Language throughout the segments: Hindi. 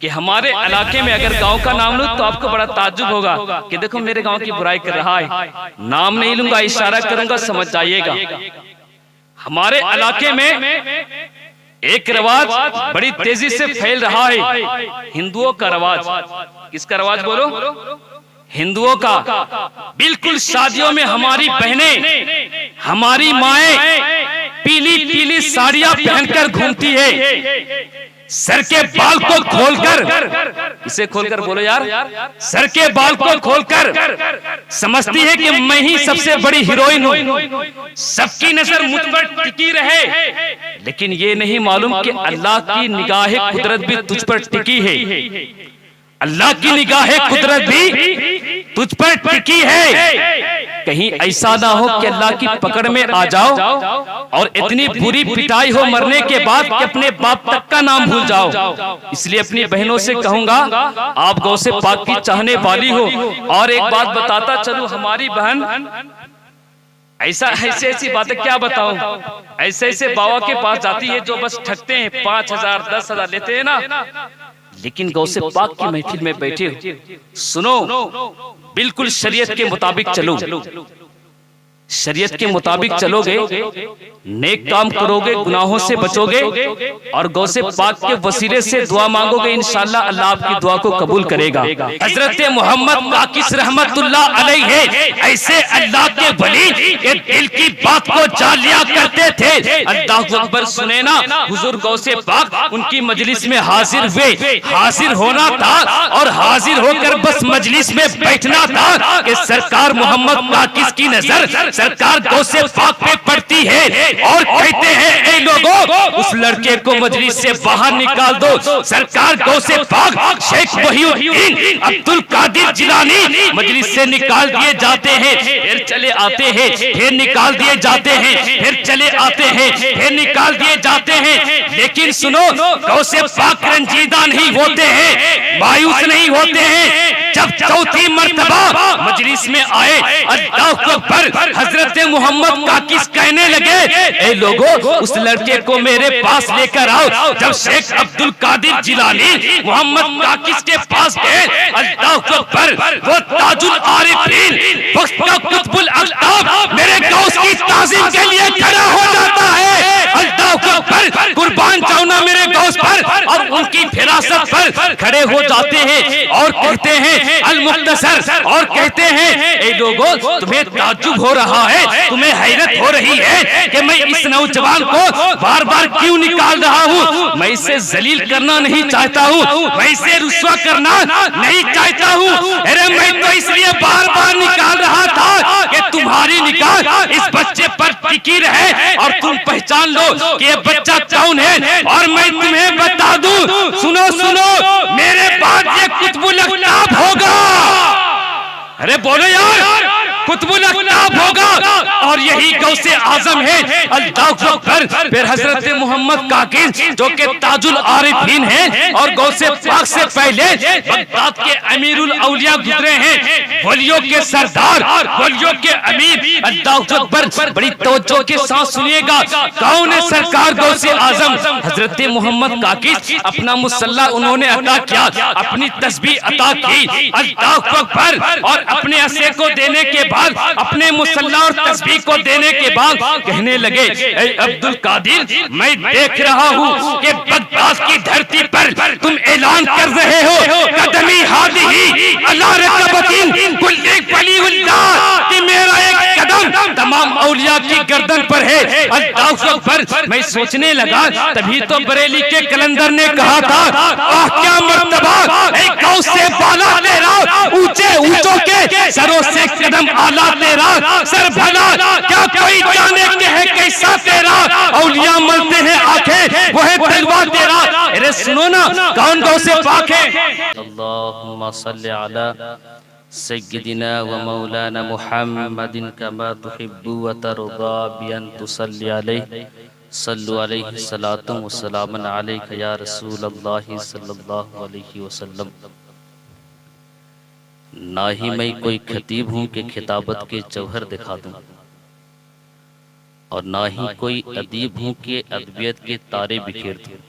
कि हमारे इलाके में अगर गांव का नाम लूं तो आपको बड़ा ताज्जुब होगा कि देखो मेरे गांव की बुराई कर रहा है। नाम नहीं लूंगा, इशारा करूंगा, समझ जाइएगा। हमारे इलाके में एक रिवाज बड़ी तेजी से फैल रहा है, हिंदुओं का रिवाज। किसका रिवाज बोलो? हिंदुओं का। बिल्कुल शादियों में हमारी बहनें, हमारी माएं पीली पीली साड़ियां पहनकर घूमती है, सर के बाल को खोलकर, इसे खोलकर बोलो यार, सर के बाल को खोलकर समझती है कि मैं ही सबसे बड़ी हीरोइन हूं, सबकी नजर मुझ पर टिकी रहे। लेकिन ये नहीं मालूम कि अल्लाह की निगाह कुदरत भी तुझ पर टिकी है, अल्लाह की निगाह कुदरत भी तुझ पर टिकी है। कहीं ऐसा ना हो कि अल्लाह की पकड़ में आ जाओ और इतनी बुरी पिटाई हो मरने के बाद कि अपने बाप तक का नाम भूल जाओ। इसलिए अपनी बहनों से कहूंगा, आप गौ से पाक की चाहने वाली हो। और एक बात बताता चलूं, हमारी बहन ऐसी बातें क्या बताऊं, ऐसे बाबा के पास जाती है जो बस ठगते हैं, 5,000 10,000 लेते हैं ना। लेकिन गौ से पाक की महफिल में बैठे हो, सुनो, बिल्कुल शरीयत के मुताबिक चलो, शरीयत के मुताबिक चलोगे, नेक काम करोगे, गुनाहों से बचोगे और गौ से पाक के वसीले से दुआ मांगोगे, इंशाअल्लाह अल्लाह आपकी दुआ को कबूल करेगा। हजरत मोहम्मद काकिस रहमतुल्लाह अलैहि ऐसे अल्लाह के वली के दिल की बात को जान लिया करते थे। अल्लाहु अकबर। सुने ना, हुजूर गौ से पाक उनकी मजलिस में हाजिर हुए, हाजिर होना था और हाजिर होकर बस मजलिस में बैठना था कि सरकार मोहम्मद काकिस की नजर सरकार गौ से पाक पे पड़ती है और कहते हैं, ए लोगों, उस लड़के को मजलिस से बाहर निकाल दो। सरकार गौ से पाक शेख वहीउद्दीन अब्दुल कादिर जिलानी मजलिस से निकाल दिए जाते हैं, फिर चले आते हैं, फिर निकाल दिए जाते हैं, फिर चले आते हैं, फिर निकाल दिए जाते हैं। लेकिन सुनो, गौ से पाक रंजीदा नहीं होते हैं, मायूस नहीं होते हैं। जब चौथी मर्तबा मजलिस में आए, अल्लाह अकबर, हजरत मोहम्मद काकिस कहने लगे, ए लोगों, उस लड़के को मेरे पास लेकर आओ। जब शेख अब्दुल कादिर जिलानी मोहम्मद काकिस के पास गए, अल्लाह अकबर, वो ताजुल आरिफीन कुतुबुल अल्ताफ मेरे गौस की ताज़ीम के लिए खड़ा हो जाता है। अल्लाह अकबर, कुर्बान जाऊं ना मेरे गौस पर, और उनकी फिरासत पर खड़े हो जाते हैं और कहते हैं अल मुख्तसर, और कहते हैं, ए लोगों, तुम्हें ताज्जुब हो रहा है, तुम्हें हैरत हो रही है कि मैं इस नौजवान को बार बार क्यों निकाल रहा हूँ। मैं इसे जलील करना नहीं चाहता हूँ, मैं इसे रुस्वा करना नहीं चाहता हूँ। अरे मैं तो इसलिए बार बार निकाल रहा था कि तुम्हारी निगाह इस बच्चे पर टिकी रहे और तुम पहचान लो कि ये बच्चा कौन है। और मैं तुम्हें बता दूं, सुनो सुनो, मेरे बाद ये कुतुबुल अल्ताफ होगा। अरे बोलो यार, कुतुबुल अल्ताफ होगा और यही गौसे आजम है। अल्लाह अकबर। फिर हजरत मोहम्मद काकिस जो के ताजुल आरिफीन हैं और गौसे पाक से पहले बगदाद के अमीरुल औलिया गुजरे हैं, वलियों के सरदार, वलियों के अमीर। अल्लाह अकबर। बड़ी तवज्जो के साथ सुनिएगा, कौन है सरकार गौसे आजम? हजरत मोहम्मद काकिस अपना मुसल्ला उन्होंने अता किया, अपनी तस्बीह अता की। अल्लाह अकबर। और अपने असे को देने के बाद, अपने मुसल्ला और तस्बीह को देने के बाद कहने लगे, ए अब्दुल कादिर, मैं देख रहा हूँ कि बगदाद की धरती पर तुम ऐलान कर रहे हो, कदमी हादिही अला रकबतिन कुल्ली वलीउल्लाह, कि मेरा एक कदम तमाम औलिया की गर्दन पर है। अल्लाह अकबर। मैं सोचने लगा, तभी तो बरेली के कलंदर ने कहा था, आह क्या मर्तबा, एक गौ से बाला तेरा, ऊंचे ऊंचों के सरों से कदम आला तेरा, सर भला क्या कोई जाने के है कैसा तेरा, औलिया मलते हैं आंखें वो है तलवा तेरा। अरे सुनो ना, कौन गौ से पाक है? अल्लाहुम्मा सल्ली अला सय्यिदिना व मौलाना मुहम्मदिन कमा तुहिब्बु व तर्दा बिअन तुसल्ली अलैहि सल्लु अलैहि सलातु व सलामुन अलैका या रसूलल्लाह सल्लल्लाहु अलैहि वसल्लम। ना ही मैं कोई खतीब हूँ कि खिताबत के जौहर दिखा दूँ, और ना ही कोई अदीब हूँ कि अदबियत के तारे बिखेर दूँ।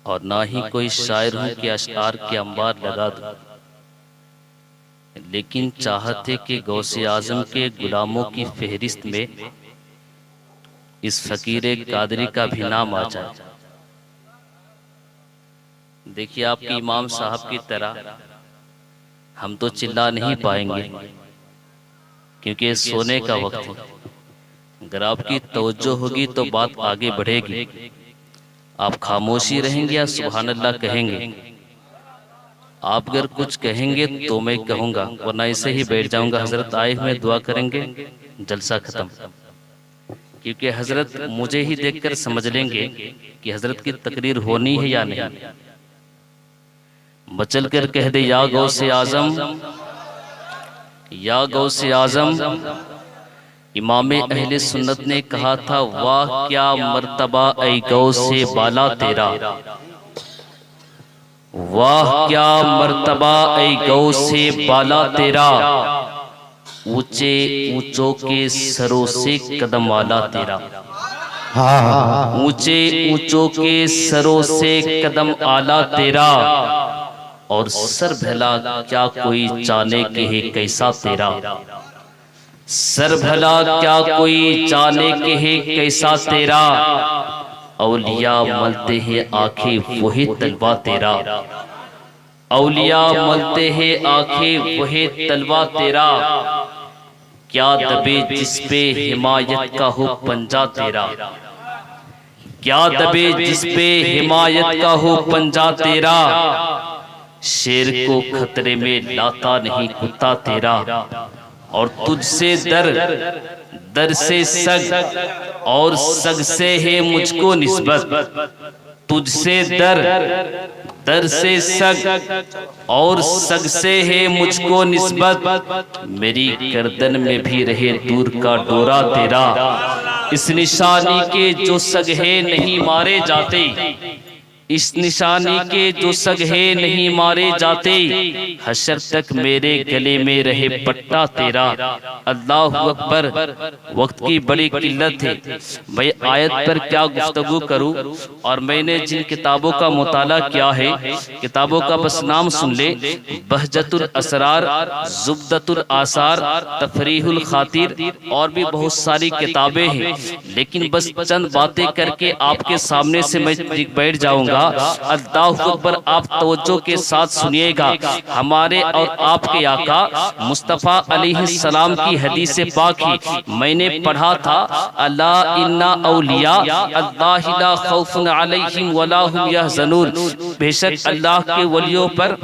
और ना ही कोई शायर हूं कि अशआर के अंबार लगा दूं, लेकिन चाहते कि गौसे आजम के गुलामों की फहरिस्त में इस फकीर कादरी का भी नाम आ जाए। देखिए, आपके इमाम साहब की तरह हम तो चिल्ला नहीं पाएंगे क्योंकि ये सोने का वक्त है। अगर आपकी तवज्जो होगी तो बात आगे बढ़ेगी। आप खामोशी रहेंगे या सुभान अल्लाह कहेंगे? आप अगर कुछ कहेंगे तो मैं कहूँगा, वरना ऐसे ही बैठ जाऊँगा। हजरत आए हुए दुआ करेंगे, जलसा खत्म। क्योंकि हजरत मुझे ही देखकर समझ लेंगे कि हजरत की तकरीर होनी है या नहीं। मचल कर कह दे या गौसे आजम, या गौसे आजम। इमाम अहले सुन्नत ने कहा था, वाह क्या मर्तबा ऐ गौसे बाला तेरा, वाह क्या मर्तबा ऐ गौसे बाला तेरा, ऊंचे ऊंचों के सरों से कदम आला तेरा, ऊंचे ऊंचों के सरों से कदम आला तेरा, और सर भला क्या कोई जाने के है कैसा तेरा, सर भला क्या कोई जाने के है कैसा तेरा, औलिया मलते हैं आंखें वही तलवा तेरा, औलिया मलते हैं आंखें वही तलवा तेरा, क्या दबे जिस पे हिमायत का हो पंजा तेरा, क्या दबे जिस पे हिमायत का हो पंजा तेरा, शेर को खतरे में लाता नहीं कुत्ता तेरा, और तुझसे दर से सग और सग से है मुझको निस्बत, तुझसे दर से सग और सग से है मुझको निस्बत, मेरी गर्दन में भी रहे दूर का डोरा तेरा, इस निशानी के जो सग है नहीं मारे जाते, इस निशानी के जो सग है नहीं मारे जाते, हशर तक मेरे गले में रहे पट्टा तेरा। अल्लाह अकबर। वक्त की बड़ी किल्लत है, मैं आयत पर क्या गुफ्तगू करूं, और मैंने जिन किताबों का मुताला किया है, किताबों का बस नाम सुन ले, बहजतुल असरार, जुब्दतुल आसार, तफरीहुल खातिर, और भी बहुत सारी किताबें हैं, लेकिन बस चंद बातें करके आपके सामने से मैं बैठ जाऊंगा। अल्लाह अकबर। आप तवज्जो के साथ सुनिएगा। हमारे और आपके आका मुस्तफ़ा अलैहिस्सलाम की हदीस पाक ही मैंने पढ़ा था, अला इन्ना औलिया अल्लाह ला खौफुन अलैहिम वला हुम यहज़नून। बेशक अल्लाह के वलियों पर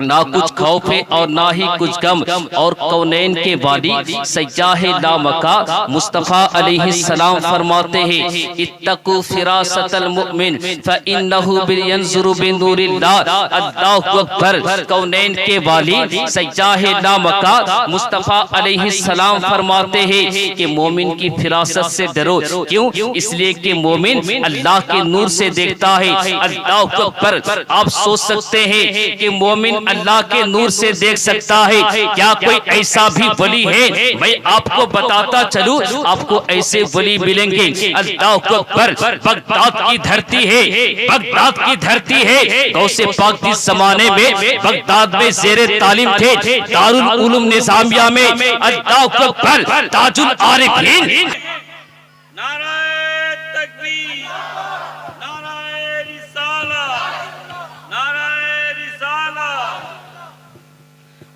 ना कुछ खौफ है और ना ही कुछ गम। और कौनैन के वाली सय्याह लामका मुस्तफ़ा अलैहिस्सलाम फरमाते हैं, इत्तकू फिरासतल मुमिन फइन्नहु यंजुरु बिनूरिल्लाह। अल्लाहु अकबर। कौनैन के वाली सय्याह लामका मुस्तफ़ा अलैहिस्सलाम फरमाते हैं कि मोमिन की फिरासत से डरो। क्यों? इसलिए कि मोमिन अल्लाह के नूर से देखता है। अल्लाहु अकबर। आप सोच सकते हैं कि मोमिन अल्लाह के नूर से देख सकता है, क्या कोई ऐसा भी वली है? मैं आपको बताता चलूं, आपको ऐसे वली मिलेंगे। अल्लाहु अकबर। बगदाद की धरती है, बगदाद की धरती है। गौसे पाक जिस जमाने में बगदाद में ज़ेरे तालीम थे, दारुल उलूम निज़ामिया में। अल्लाहु अकबर। ताजुल आरिफीन।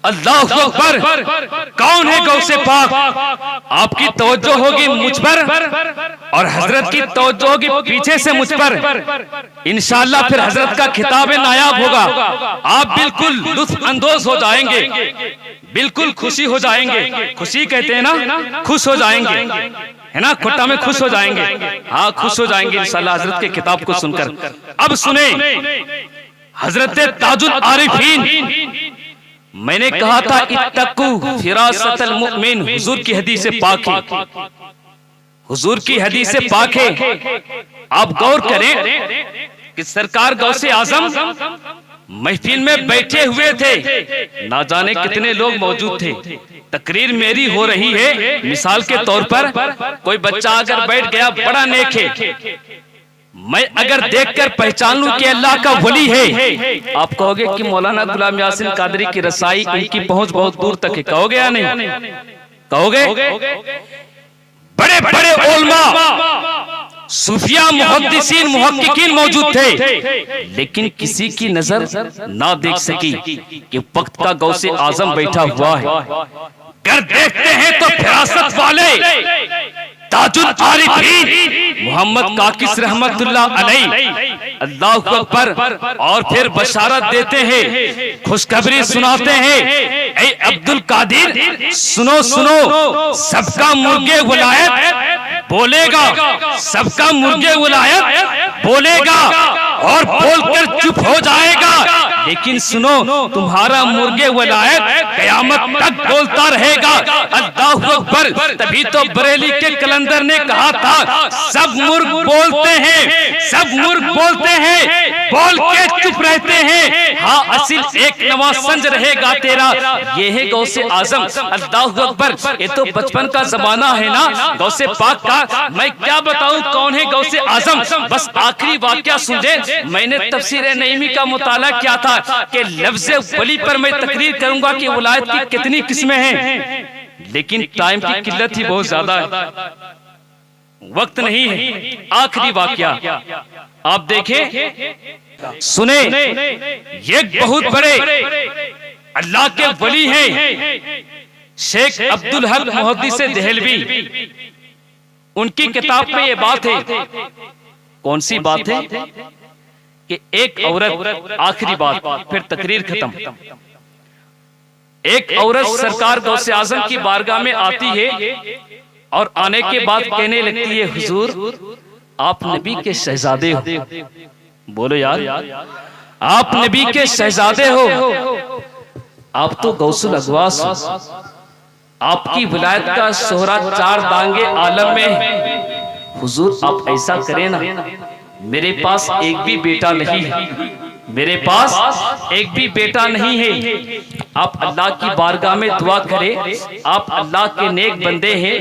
अल्लाहु अकबर। कौन है गौसे पाक? आपकी तवज्जो होगी मुझ पर और हजरत की तवज्जो होगी पीछे से मुझ पर। इंशाअल्लाह फिर हजरत का खिताब नायाब होगा। आप बिल्कुल लुत्फ अंदोज हो जाएंगे, बिल्कुल खुशी हो जाएंगे। खुशी कहते हैं ना, खुश हो जाएंगे, है ना, खुट्टा में खुश हो जाएंगे। हाँ, खुश हो जाएंगे इंशाअल्लाह हजरत के किताब को सुनकर। अब सुने हजरत ताजुल आरिफीन। मैंने कहा था इत्तकू फिरासतल मुमिन, हुजूर की हदीस पाक है, हुजूर की हदीस पाक है। आप गौर करें कि सरकार गौसे आजम महफिल में बैठे हुए थे, ना जाने कितने लोग मौजूद थे। तकरीर मेरी हो रही है, मिसाल के तौर पर कोई बच्चा अगर बैठ गया, बड़ा नेक है, मैं अगर देखकर पहचान लूं कि अल्लाह का वली है, आप कहोगे कि मौलाना गुलाम यासीन कादरी की रसाई, इनकी पहुंच बहुत दूर तक है, कहोगे या नहीं? कहोगे? बड़े बड़े उलमा, सूफिया, मुहद्दिसीन, मुहक्किकीन मौजूद थे, लेकिन किसी की नजर ना देख सकी कि वक्त का गौसे आजम बैठा हुआ है। अगर देखते हैं तो फिरासत वाले ताजुल आरिफीन मोहम्मद काकिस रहमतुल्लाह अलैह, अल्लाहु अकबर, और फिर बशारत देते हैं, खुशखबरी सुनाते हैं, ऐ अब्दुल कादिर सुनो सुनो, सबका मुर्गे विलायत बोलेगा, सबका मुर्गे विलायत बोलेगा और बोलकर चुप हो जाएगा, लेकिन सुनो तुम्हारा मुर्गे विलायत कयामत तक बोलता रहेगा। अल्लाहु अकबर। तभी तो बरेली के कलंदर ने कहा था, सब मुर्ग बोलते हैं, सब मुर्ग बोलते हैं, बोल के चुप रहते हैं, हाँ असिल एक नवासंज रहेगा तेरा। ये है गौसे आजम। अल्लाहु अकबर। ये तो बचपन का जमाना है ना गौसे पाक का, मैं क्या बताऊं कौन है गौसे आजम। बस आखिरी वाकया सुन ले। मैंने तफसीर नईमी का मुताला किया था कि लफ्ज़े वली पर मैं तकरीर करूंगा कि विलायत की कितनी किस्में हैं, लेकिन टाइम की किल्लत ही बहुत ज्यादा है, वक्त नहीं है। आखिरी वाकया आप देखें, सुने, ये बहुत बड़े अल्लाह के वली हैं, शेख अब्दुल हक मुहद्दिस देहलवी। उनकी किताब में ये बात है। कौन सी बात है? कि एक औरत, आखिरी बात फिर तकरीर खत्म, एक औरत सरकार गौसे आजम की बारगाह में आती है और आने के बाद कहने लगती है, हुजूर आप नबी के शहजादे हो। बोलो यार, आप नबी के शहजादे हो, आप तो गौसुल अगवास हो, आपकी विलायत का शोहरा चार दांगे आलम में। हुजूर आप ऐसा करें ना, मेरे पास एक भी बेटा नहीं है, मेरे पास एक भी बेटा नहीं है, आप अल्लाह की बारगाह में दुआ करें, आप अल्लाह के नेक बंदे हैं,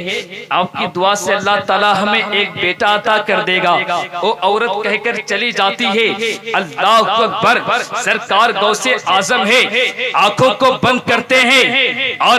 आपकी दुआ से अल्लाह ताला हमें एक बेटा अता कर देगा। वो औरत कहकर चली जाती है। अल्लाह अकबर। सरकार गौसे आजम है, आंखों को बंद करते हैं और